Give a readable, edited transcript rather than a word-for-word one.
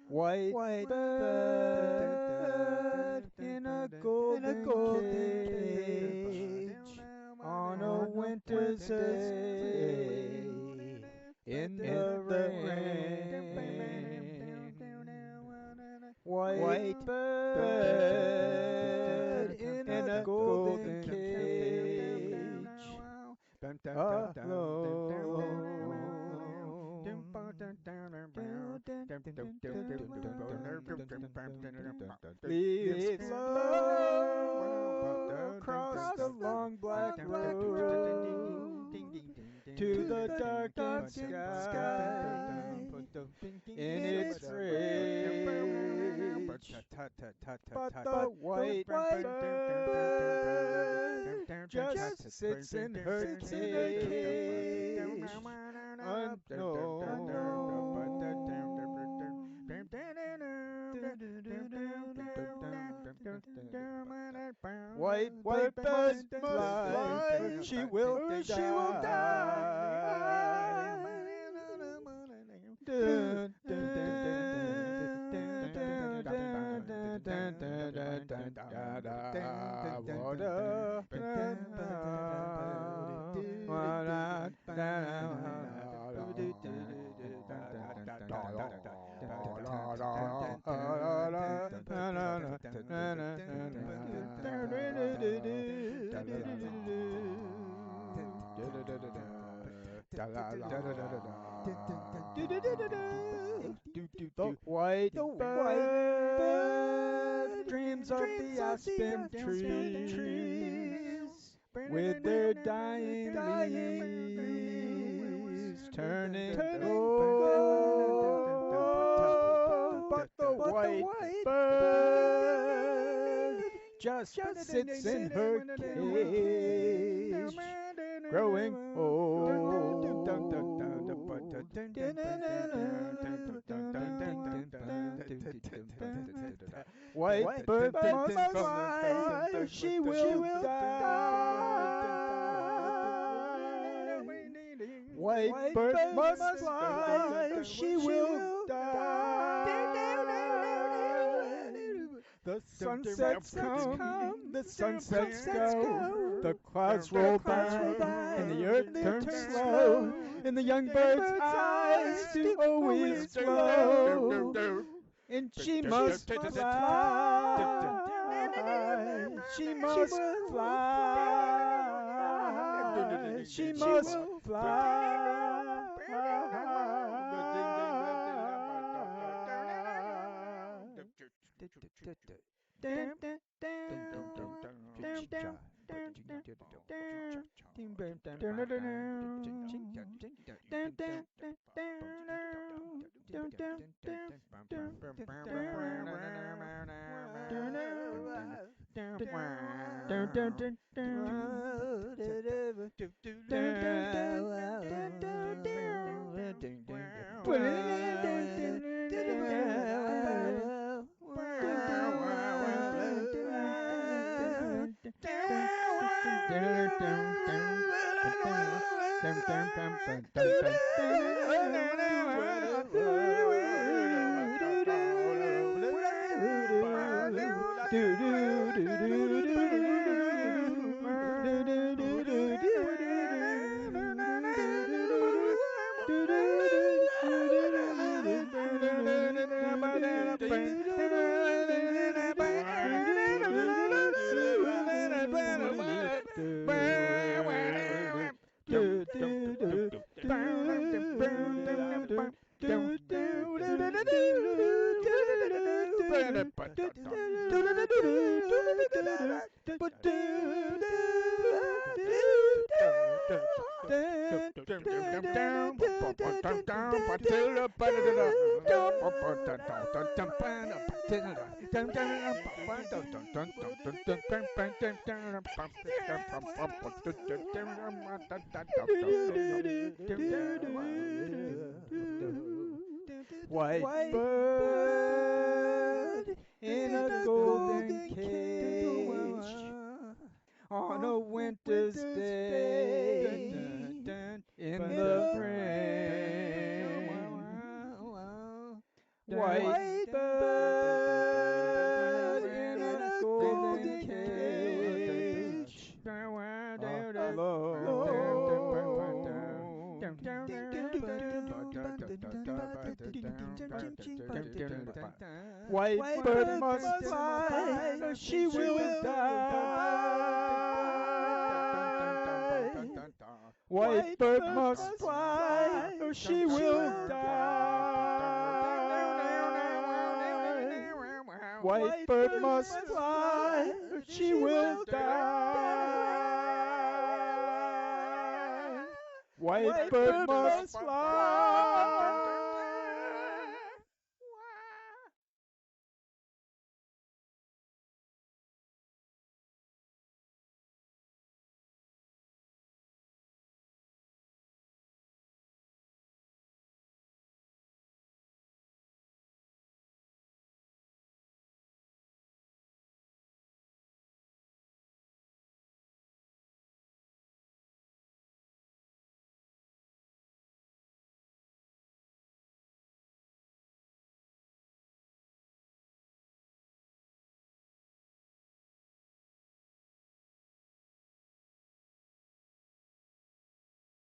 White bird in a golden cage on a winter's day in the rain. White bird in a golden cage Leaves blow across the long black road to the darkened sky in its rage. But the white bird just sits in her cage unknown. White bird must fly, she will die. The white bird dreams of the aspen trees with their dying leaves turning gold. But the white bird just sits in her cage growing old. White bird must fly, she will die. White bird must fly, she will die. The sunsets come, the sunsets go, the clouds roll by, and the earth turns slow, and the young bird's eyes do always glow. And she must fly, she must fly, she must fly. White bird in a golden cage on a winter's day in the rain. White bird in a golden cage alone. White bird must fly, or she will die. White bird must fly, or she will die. White bird must fly, or she will die. White bird must fly.